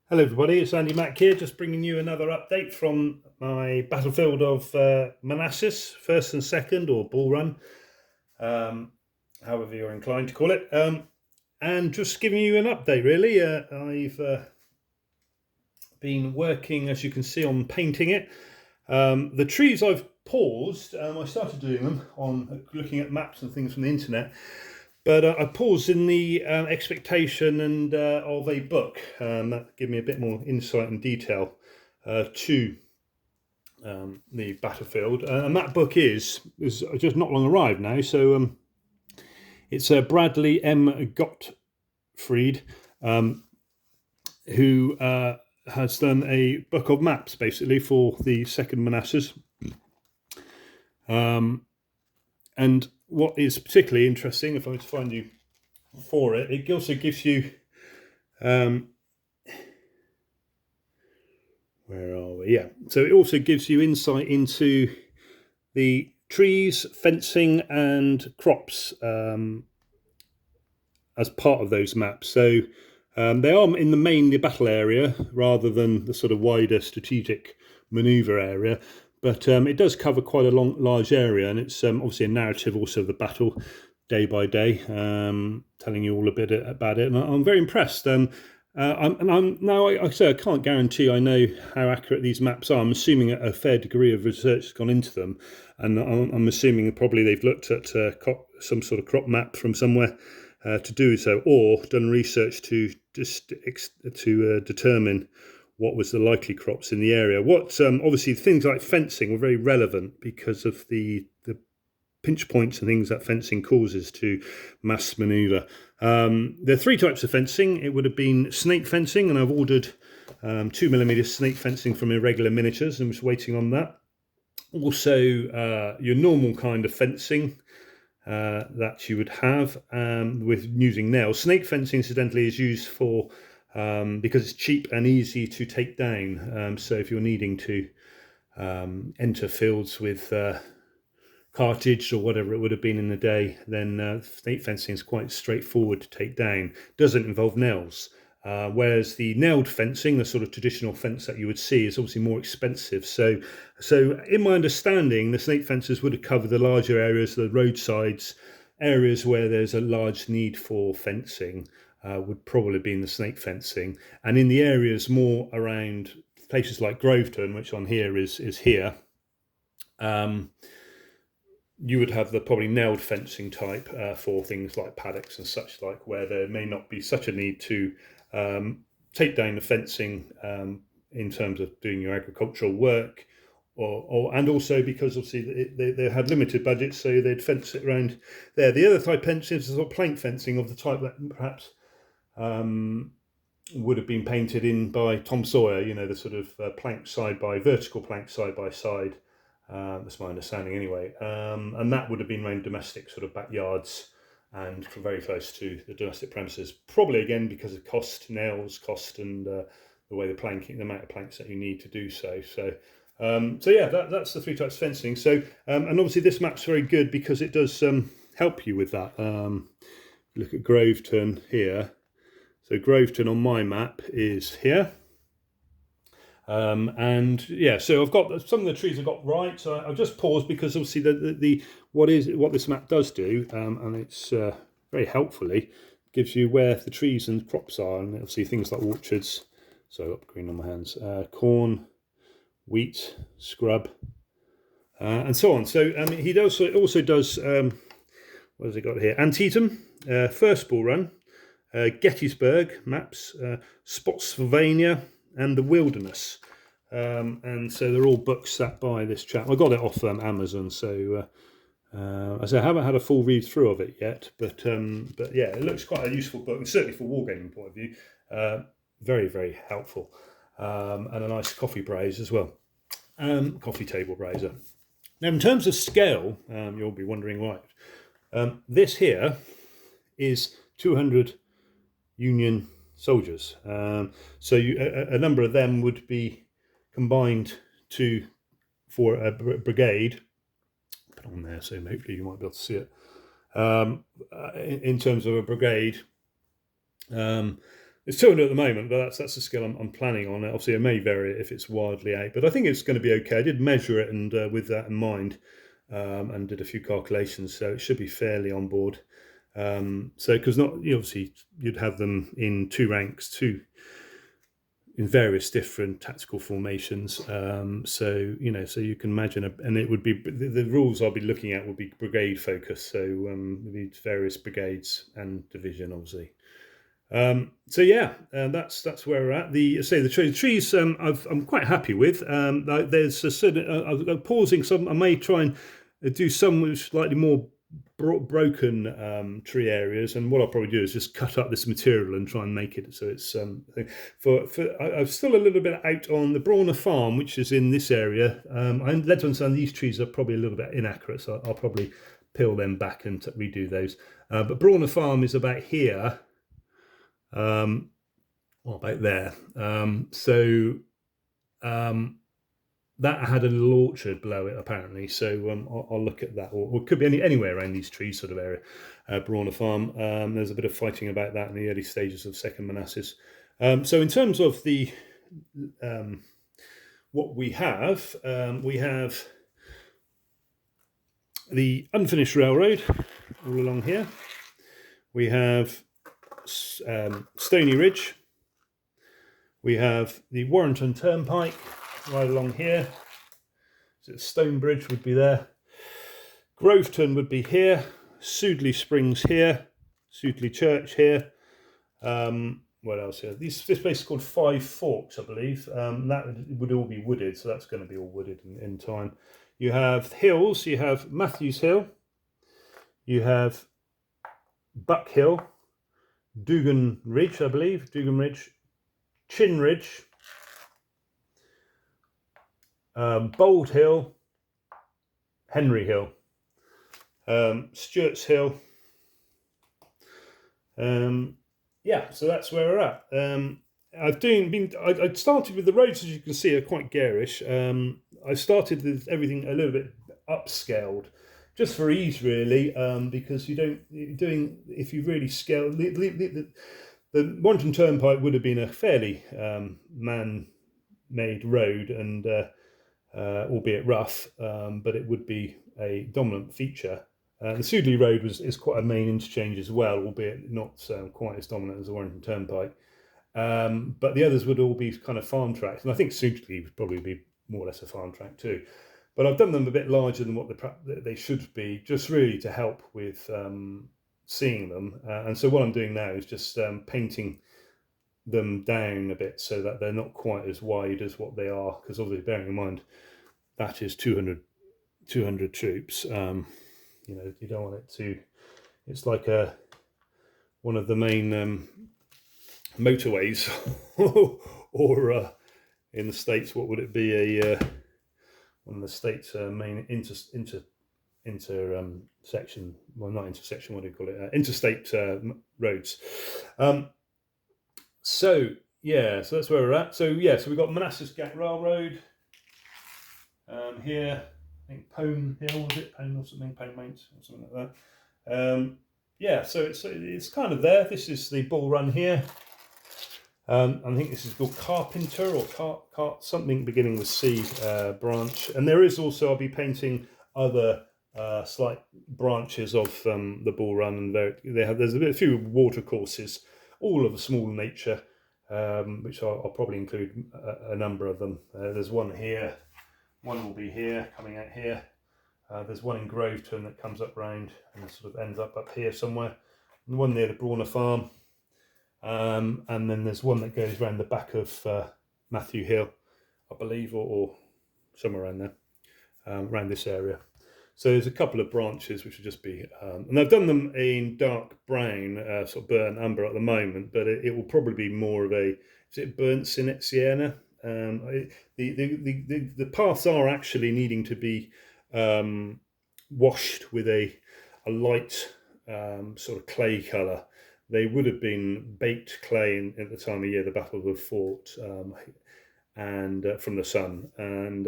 Hello everybody, it's Andy Mack here, just bringing you another update from my battlefield of Manassas, first and second, or Bull Run, however you're inclined to call it, and just giving you an update really. I've been working, as you can see, on painting it. The trees I've paused, I started doing them on looking at maps and things from the internet. But I paused in the expectation of a book that gave me a bit more insight and detail to the battlefield. And that book is just not long arrived now. So it's Bradley M. Gottfried, who has done a book of maps basically for the second Manassas. And what is particularly interesting, if I was to find you for it, it also gives you, where are we? Yeah, so it also gives you insight into the trees, fencing, and crops as part of those maps. So they are in the main the battle area rather than the sort of wider strategic manoeuvre area. But it does cover quite a large area, and it's obviously a narrative also of the battle, day by day, telling you all a bit about it. And I'm very impressed. I say I can't guarantee I know how accurate these maps are. I'm assuming a fair degree of research has gone into them, and I'm assuming probably they've looked at some sort of crop map from somewhere to do so, or done research to determine what was the likely crops in the area. What obviously things like fencing were very relevant because of the pinch points and things that fencing causes to mass manoeuvre. There are three types of fencing. It would have been snake fencing, and I've ordered 2mm snake fencing from Irregular Miniatures and was waiting on that. Also, your normal kind of fencing that you would have with using nails. Snake fencing, incidentally, is used for because it's cheap and easy to take down. So if you're needing to enter fields with cartage or whatever it would have been in the day, then snake fencing is quite straightforward to take down. Doesn't involve nails. Whereas the nailed fencing, the sort of traditional fence that you would see, is obviously more expensive. So in my understanding, the snake fences would have covered the larger areas, the roadsides, areas where there's a large need for fencing. Would probably be in the snake fencing, and in the areas more around places like Groveton, which on here is here, you would have the probably nailed fencing type for things like paddocks and such like, where there may not be such a need to take down the fencing in terms of doing your agricultural work, and also because obviously they had limited budgets, so they'd fence it around there. The other type fencing is sort of plank fencing of the type that perhaps would have been painted in by Tom Sawyer, the sort of vertical plank side by side. That's my understanding anyway. And that would have been around domestic sort of backyards and very close to the domestic premises. Probably again because of nails cost, and the way the amount of planks that you need to do so. So yeah, that's the three types of fencing. So and obviously this map's very good because it does help you with that. Look at Groveton here. So Groveton on my map is here. And yeah, so I've got some of the trees I've got right. So I've just paused because obviously what this map does do, and it's very helpfully gives you where the trees and crops are, and obviously things like orchards. So I've got green on my hands, corn, wheat, scrub, and so on. So he also does what has he got here? Antietam, first Bull Run, Gettysburg maps, Spotsylvania, and the Wilderness. And so they're all books set by this chap. I got it off Amazon, so I haven't had a full read through of it yet, but yeah, it looks quite a useful book, and certainly for wargaming point of view, very, very helpful, and a nice coffee braze as well, coffee table brazier. Now, in terms of scale, you'll be wondering why. This here is 200 Union soldiers. So a number of them would be combined for a brigade. Put it on there so hopefully you might be able to see it. In terms of a brigade, It's 200 at the moment, but that's the scale I'm planning on. Obviously, I may vary it if it's wildly out, but I think it's going to be okay. I did measure it, and with that in mind, and did a few calculations, so it should be fairly on board. So, because not obviously you'd have them in 2 ranks, in various different tactical formations. So so you can imagine, and it would be the rules I'll be looking at would be brigade focused. So the various brigades and division, obviously. So yeah, that's where we're at. The trees I'm quite happy with. There's a certain I'm pausing some. I may try and do some slightly more broken tree areas, and what I'll probably do is just cut up this material and try and make it so it's I'm still a little bit out on the Brawner farm, which is in this area. I'm led to understand these trees are probably a little bit inaccurate, so I'll probably peel them back and redo those. But Brawner farm is about here. What about there? That had a little orchard below it apparently, so I'll look at that, or it could be anywhere around these trees sort of area. Brawner farm. There's a bit of fighting about that in the early stages of Second Manassas. So in terms of the what we have the unfinished railroad all along here. We have Stony Ridge. We have the Warrington Turnpike right along here. So Stonebridge would be there. Groveton would be here. Sudeley Springs here. Sudeley Church here. What else here? This place is called Five Forks, I believe. That would all be wooded, so that's going to be all wooded in time. You have hills. You have Matthews Hill. You have Buck Hill. Dugan Ridge, I believe. Dugan Ridge. Chin Ridge. Bold Hill. Henry Hill. Stuart's Hill. Yeah, so that's where we're at. I started with the roads, as you can see, are quite garish. I started with everything a little bit upscaled, just for ease, really, because if you really scale the Warrington Turnpike would have been a fairly man-made road, and albeit rough, but it would be a dominant feature. The Sudeley Road is quite a main interchange as well, albeit not quite as dominant as the Warrington Turnpike. But the others would all be kind of farm tracks, and I think Sudeley would probably be more or less a farm track too. But I've done them a bit larger than what they should be, just really to help with seeing them. And so what I'm doing now is just painting them down a bit so that they're not quite as wide as what they are, because obviously bearing in mind that is 200 troops. You don't want it to. It's like one of the main motorways, or in the States, what would it be? One of the state's main intersection. Well, not intersection. What do you call it? Interstate roads. So that's where we're at. So we've got Manassas Gap Railroad here. I think Pone Hill, was it? Pone or something, Pone Mains or something like that. So it's kind of there. This is the Bull Run here. I think this is called Carpenter or Cart something beginning with C branch. And there is also, I'll be painting other slight branches of the Bull Run, and there's a few water courses, all of a small nature, which I'll probably include a number of them. There's one here. One will be here, coming out here. There's one in Groveton that comes up round and sort of ends up here somewhere. And one near the Brawner farm. And then there's one that goes around the back of Matthew Hill, I believe, or somewhere around there, around this area. So there's a couple of branches which will just be, and I've done them in dark brown, sort of burnt umber at the moment, but it will probably be more of a, is it burnt sienna? The paths are actually needing to be washed with a light sort of clay colour. They would have been baked clay at the time of year the battle was fought, and from the sun, and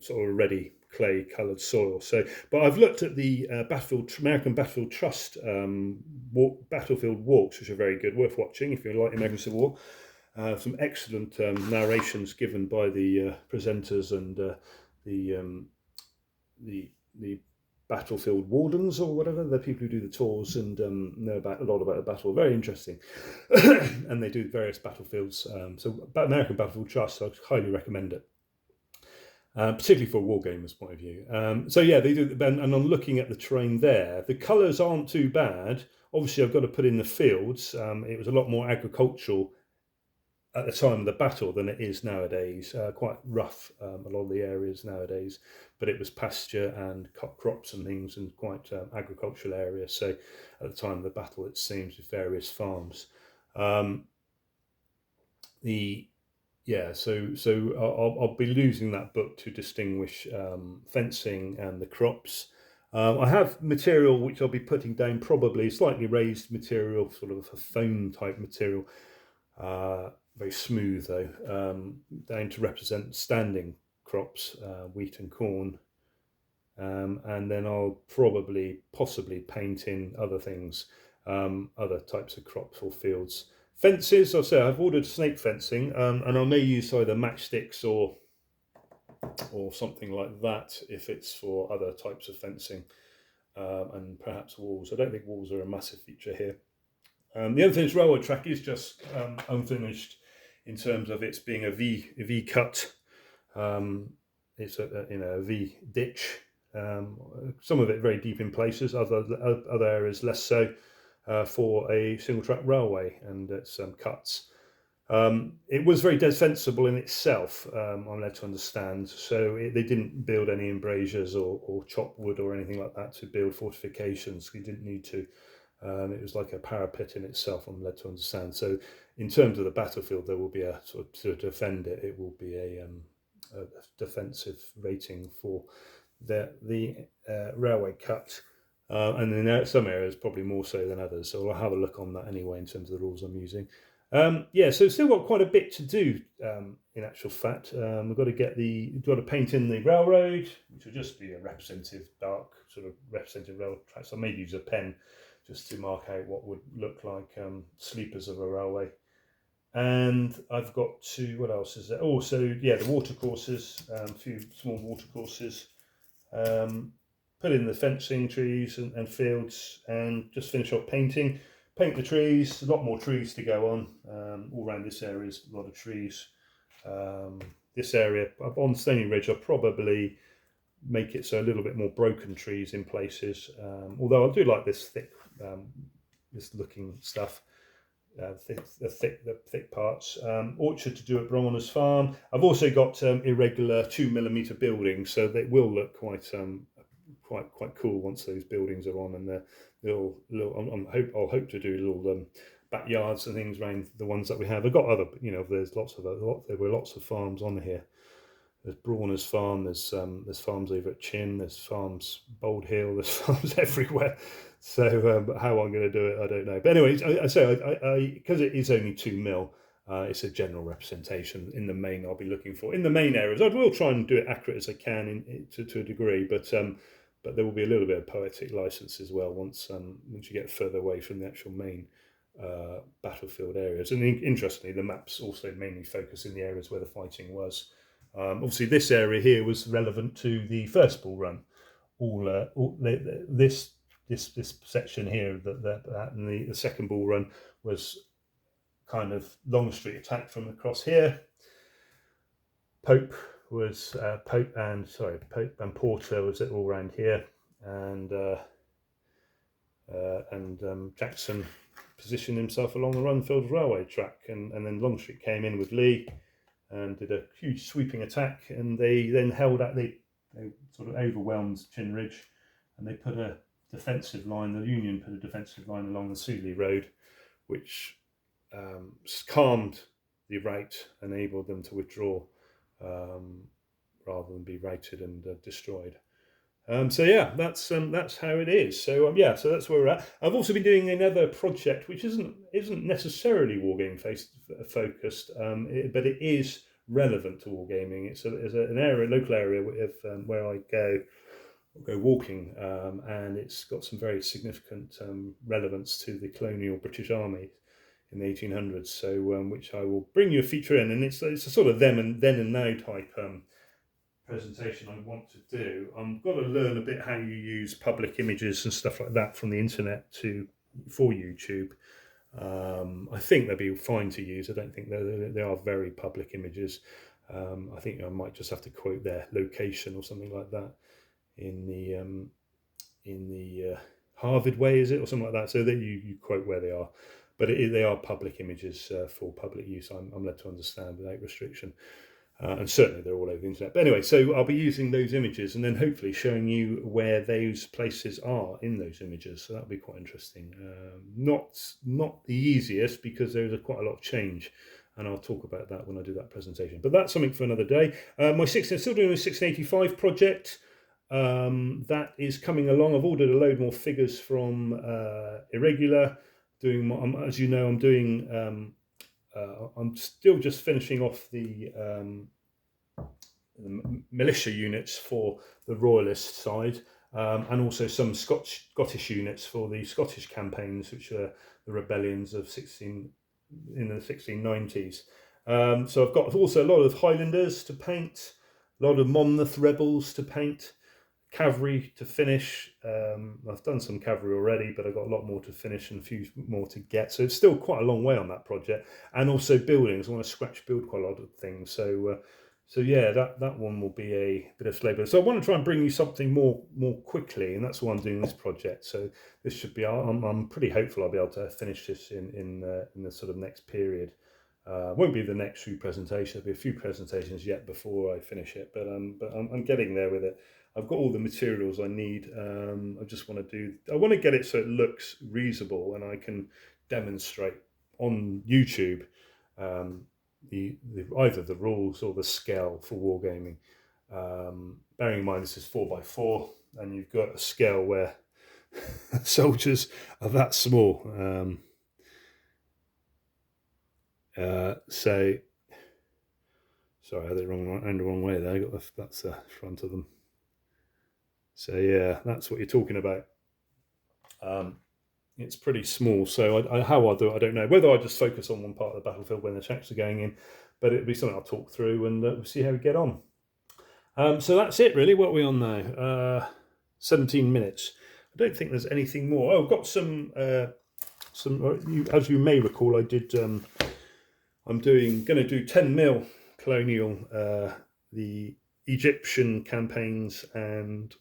sort of ready clay coloured soil. So, but I've looked at the American Battlefield Trust battlefield walks, which are very good, worth watching if you like the American Civil War. Some excellent narrations given by the presenters and the battlefield wardens or whatever, the people who do the tours and know about a lot about the battle. Very interesting. And they do various battlefields. So American Battlefield Trust, I highly recommend it. Particularly for a wargamer's point of view. So yeah, they do, and I'm looking at the terrain there. The colours aren't too bad. Obviously, I've got to put in the fields. It was a lot more agricultural at the time of the battle than it is nowadays. Quite rough, a lot of the areas nowadays, but it was pasture and crops and things, and quite agricultural areas. So at the time of the battle, it seems with various farms. So I'll be losing that book to distinguish fencing and the crops. I have material which I'll be putting down, probably slightly raised material, sort of a foam type material. Very smooth though, down to represent standing crops, wheat and corn, and then I'll possibly paint in other things, other types of crops or fields. Fences, I'll say I've ordered snake fencing, and I may use either matchsticks or something like that if it's for other types of fencing, and perhaps walls. I don't think walls are a massive feature here. The unfinished railway track is just unfinished in terms of its being a V cut. It's a V ditch. Some of it very deep in places, other areas less so, for a single track railway and its cuts. It was very defensible in itself, I'm led to understand. So they didn't build any embrasures or chop wood or anything like that to build fortifications. We didn't need to. It was like a parapet in itself, I'm led to understand. So in terms of the battlefield, there will be a sort of, to defend it, it will be a defensive rating for the railway cut. And in some areas, probably more so than others. So I'll have a look on that anyway in terms of the rules I'm using. So still got quite a bit to do in actual fact. We've got to paint in the railroad, which will just be a representative dark sort of representative rail tracks. I may use a pen just to mark out what would look like sleepers of a railway. And I've got to, what else is there? Oh, so yeah, the water courses, a few small water courses. Put in the fencing, trees and fields, and just finish off painting. Paint the trees, a lot more trees to go on. All around this area is a lot of trees. This area, on Stony Ridge, I'll probably make it so a little bit more broken trees in places. Although I do like this thick, this looking stuff. The thick parts. Orchard to do at Bronner's Farm. I've also got irregular 2mm buildings, so they will look quite cool once those buildings are on, and I'll hope to do little backyards and things around the ones that we have. I've got other, there were lots of farms on here. There's Brawner's Farm, there's farms over at Chin, there's farms Bold Hill, there's farms everywhere. So how I'm going to do it, I don't know. But anyway, I say because it is only 2mm, it's a general representation. In the main, I'll be looking for in the main areas. I will try and do it accurate as I can to a degree, but there will be a little bit of poetic license as well once you get further away from the actual main battlefield areas. And interestingly, the maps also mainly focus in the areas where the fighting was. Obviously, this area here was relevant to the first Bull Run. This section here and the second Bull Run was kind of Longstreet attacked from across here. Pope and Porter was all around here, and Jackson positioned himself along the Runfield Railway track, and then Longstreet came in with Lee and did a huge sweeping attack, and they then held out. They sort of overwhelmed Chin Ridge, and they put a defensive line. The Union put a defensive line along the Seeley Road, which calmed the right, enabled them to withdraw rather than be routed and destroyed. So yeah, that's how it is. So so that's where we're at. I've also been doing another project which isn't necessarily wargaming focused, but it is relevant to wargaming. It's an area, local area where I go go walking, and it's got some very significant relevance to the colonial British Army in the 1800s. So, which I will bring you a feature in, and it's a sort of then and now type presentation I want to do. I've got to learn a bit how you use public images and stuff like that from the internet for YouTube. I think they'll be fine to use. I don't think they are very public images. I think I might just have to quote their location or something like that in the Harvard way, is it, or something like that, so that you quote where they are. But they are public images for public use, I'm led to understand, without restriction. And certainly they're all over the internet. But anyway, so I'll be using those images and then hopefully showing you where those places are in those images. So that'll be quite interesting. Not the easiest, because there's quite a lot of change, and I'll talk about that when I do that presentation. But that's something for another day. Still doing my 1685 project. That is coming along. I've ordered a load more figures from Irregular. As you know, I'm doing. I'm still just finishing off the militia units for the Royalist side, and also some Scottish units for the Scottish campaigns, which are the rebellions of in the 1690s. So I've got also a lot of Highlanders to paint, a lot of Monmouth rebels to paint, cavalry to finish. I've done some cavalry already, but I've got a lot more to finish and a few more to get. So it's still quite a long way on that project. And also buildings. I want to scratch build quite a lot of things. So yeah, that one will be a bit of labour. So I want to try and bring you something more quickly, and that's why I'm doing this project. So this should be. I'm pretty hopeful I'll be able to finish this in the sort of next period. Won't be the next few presentations. There'll be a few presentations yet before I finish it, but I'm getting there with it. I've got all the materials I need. I just want to get it so it looks reasonable and I can demonstrate on YouTube either the rules or the scale for wargaming. Bearing in mind this is 4x4, and you've got a scale where soldiers are that small. So sorry, I had it the wrong way there. That's the front of them. So yeah, that's what you're talking about. It's pretty small, so how I'll do it, I don't know. Whether I just focus on one part of the battlefield when the tanks are going in, but it'll be something I'll talk through, and we'll see how we get on. So that's it, really. What are we on now? 17 minutes. I don't think there's anything more. Oh, I've got some. As you may recall, I did. I'm going to do 10mm colonial, the Egyptian campaigns and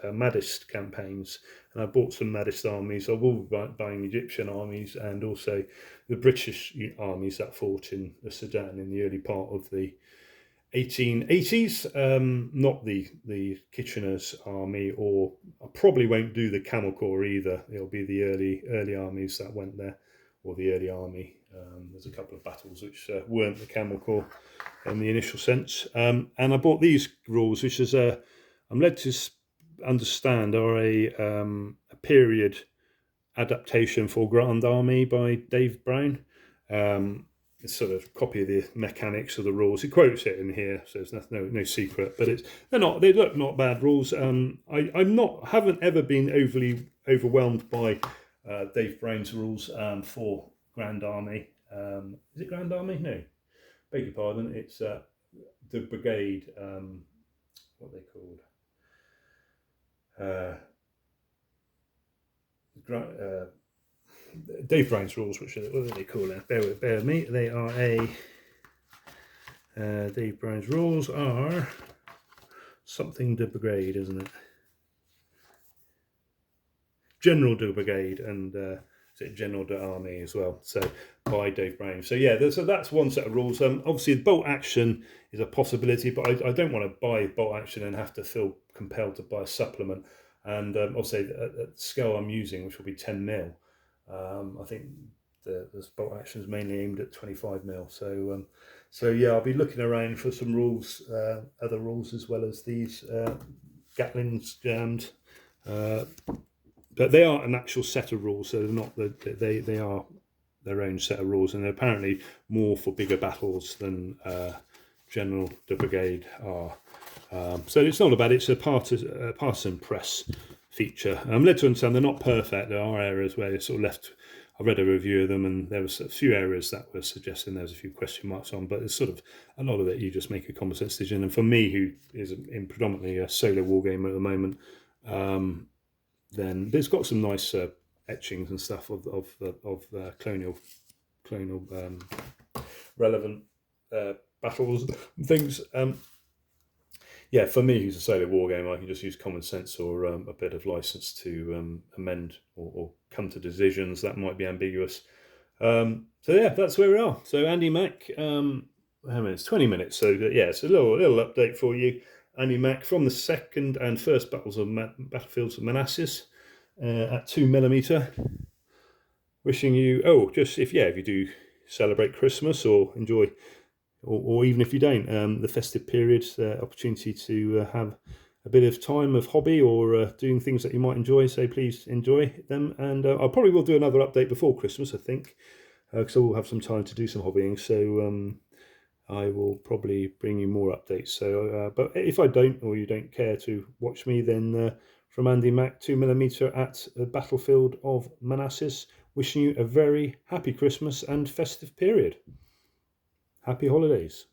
Mahdist campaigns, and I bought some Mahdist armies. I will be buying Egyptian armies and also the British armies that fought in the Sudan in the early part of the 1880s. Not the Kitchener's army, or I probably won't do the Camel Corps either. It'll be the early armies that went there, or the early army. There's a couple of battles which weren't the Camel Corps in the initial sense. And I bought these rules, which is I'm led to understand are a period adaptation for Grand Army by Dave Brown. It's sort of copy of the mechanics of the rules. He quotes it in here, so it's no secret. But they look not bad rules. Haven't ever been overly overwhelmed by Dave Brown's rules for Grand Army. Is it Grand Army? No, beg your pardon. It's the brigade. What are they called? Dave Brown's rules, what are they called? Bear with me. They are Dave Brown's rules are something de brigade, isn't it? General de brigade, and is it General de Army as well? So by Dave Brown. So yeah, so that's one set of rules. Obviously, the bolt action is a possibility, but I don't want to buy bolt action and have to feel compelled to buy a supplement. And also at the scale I'm using, which will be 10mm, I think this bolt action is mainly aimed at 25mm. So yeah, I'll be looking around for some rules, other rules as well as these Gatling's jammed. But they are an actual set of rules, so they're not they are their own set of rules, and they're apparently more for bigger battles than General de Brigade are. So it's not bad. It's a partisan press feature. I'm led to understand they're not perfect. There are areas where they're sort of left. I read a review of them, and there was a few areas that were suggesting there's a few question marks on, but it's sort of a lot of it you just make a common sense decision. And for me, who is in predominantly a solo war game at the moment, then there's got some nice etchings and stuff of colonial relevant battles and things. Yeah, for me, who's a solo war game, I can just use common sense or a bit of license to amend or come to decisions that might be ambiguous. So yeah, that's where we are. So Andy Mack, how many? It's 20 minutes. So yeah, it's a little update for you. Andy Mack from the second and first battles of battlefields of Manassas at 2mm. Wishing you just if you do celebrate Christmas or enjoy. Or even if you don't, the festive period, opportunity to have a bit of time of hobby or doing things that you might enjoy. So please enjoy them. And I probably will do another update before Christmas, I think, because I will have some time to do some hobbying. So I will probably bring you more updates. So, but if I don't, or you don't care to watch me, then from Andy Mack, 2mm at the battlefield of Manassas, wishing you a very happy Christmas and festive period. Happy holidays.